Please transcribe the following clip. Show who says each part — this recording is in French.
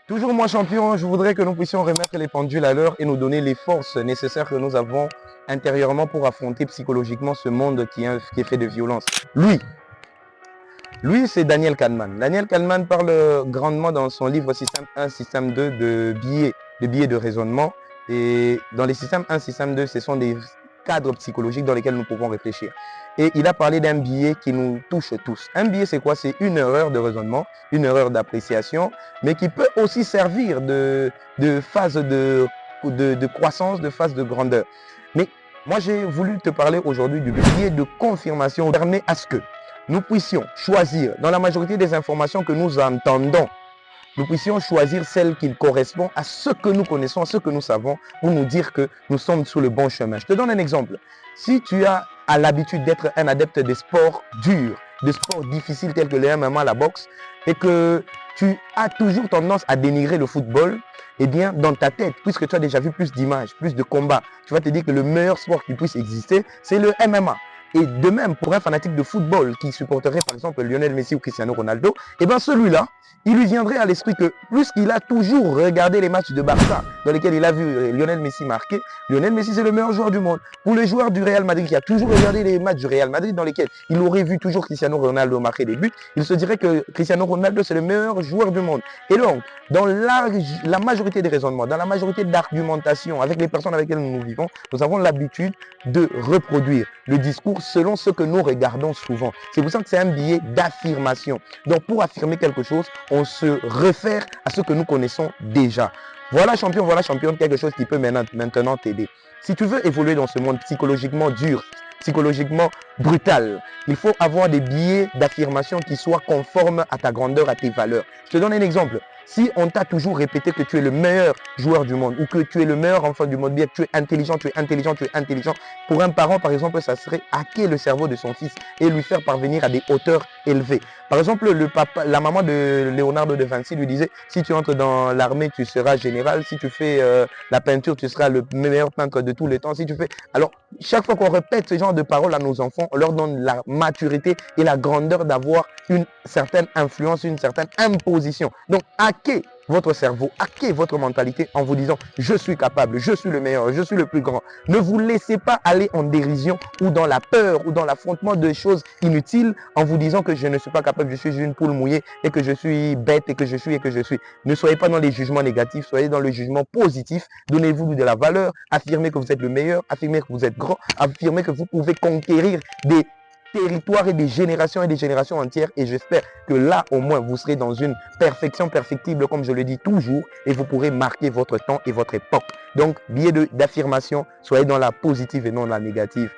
Speaker 1: Toujours moi champion, je voudrais que nous puissions remettre les pendules à l'heure et nous donner les forces nécessaires que nous avons intérieurement pour affronter psychologiquement ce monde qui est fait de violence. Lui c'est Daniel Kahneman. Daniel Kahneman parle grandement dans son livre Système 1, Système 2 de biais de raisonnement. Et dans les systèmes 1, Système 2, ce sont des cadres psychologiques dans lesquels nous pouvons réfléchir. Et il a parlé d'un biais qui nous touche tous. Un biais, c'est quoi? C'est une erreur de raisonnement, une erreur d'appréciation, mais qui peut aussi servir de phase de croissance, de phase de grandeur. Mais moi, j'ai voulu te parler aujourd'hui du biais de confirmation permet à ce que nous puissions choisir, dans la majorité des informations que nous entendons, nous puissions choisir celle qui correspond à ce que nous connaissons, à ce que nous savons, pour nous dire que nous sommes sur le bon chemin. Je te donne un exemple. Si tu as l'habitude d'être un adepte des sports durs, des sports difficiles tels que le MMA, la boxe, et que tu as toujours tendance à dénigrer le football, eh bien, dans ta tête, puisque tu as déjà vu plus d'images, plus de combats, tu vas te dire que le meilleur sport qui puisse exister, c'est le MMA. Et de même, pour un fanatique de football qui supporterait par exemple Lionel Messi ou Cristiano Ronaldo, eh bien celui-là, il lui viendrait à l'esprit que puisqu'il a toujours regardé les matchs de Barça dans lesquels il a vu Lionel Messi marquer, Lionel Messi c'est le meilleur joueur du monde. Pour le joueur du Real Madrid qui a toujours regardé les matchs du Real Madrid dans lesquels il aurait vu toujours Cristiano Ronaldo marquer des buts, il se dirait que Cristiano Ronaldo c'est le meilleur joueur du monde. Et donc, dans la majorité des raisonnements, dans la majorité d'argumentation avec les personnes avec lesquelles nous vivons, nous avons l'habitude de reproduire le discours selon ce que nous regardons souvent. C'est pour ça que c'est un biais d'affirmation. Donc pour affirmer quelque chose, on se réfère à ce que nous connaissons déjà. Voilà champion, voilà championne, quelque chose qui peut maintenant t'aider. Si tu veux évoluer dans ce monde psychologiquement dur, psychologiquement brutal, il faut avoir des biais d'affirmation qui soient conformes à ta grandeur, à tes valeurs. Je te donne un exemple. Si on t'a toujours répété que tu es le meilleur joueur du monde ou que tu es le meilleur enfant du monde, bien que tu es intelligent, tu es intelligent, tu es intelligent, pour un parent, par exemple, ça serait hacker le cerveau de son fils et lui faire parvenir à des hauteurs élevées. Par exemple, la maman de Leonardo da Vinci lui disait, si tu entres dans l'armée, tu seras général. Si tu fais la peinture, tu seras le meilleur peintre de tous les temps. Si tu fais... Alors, chaque fois qu'on répète ce genre de paroles à nos enfants, on leur donne la maturité et la grandeur d'avoir une certaine influence, une certaine imposition. Donc, hacker votre cerveau, hacker votre mentalité en vous disant « je suis capable, je suis le meilleur, je suis le plus grand ». Ne vous laissez pas aller en dérision ou dans la peur ou dans l'affrontement de choses inutiles en vous disant que je ne suis pas capable, je suis une poule mouillée et que je suis bête et que je suis et que je suis. Ne soyez pas dans les jugements négatifs, soyez dans le jugement positif. Donnez-vous de la valeur, affirmez que vous êtes le meilleur, affirmez que vous êtes grand, affirmez que vous pouvez conquérir des territoires et des générations entières, et j'espère que là au moins vous serez dans une perfection perfectible comme je le dis toujours, et vous pourrez marquer votre temps et votre époque. Donc biais d'affirmation, soyez dans la positive et non dans la négative.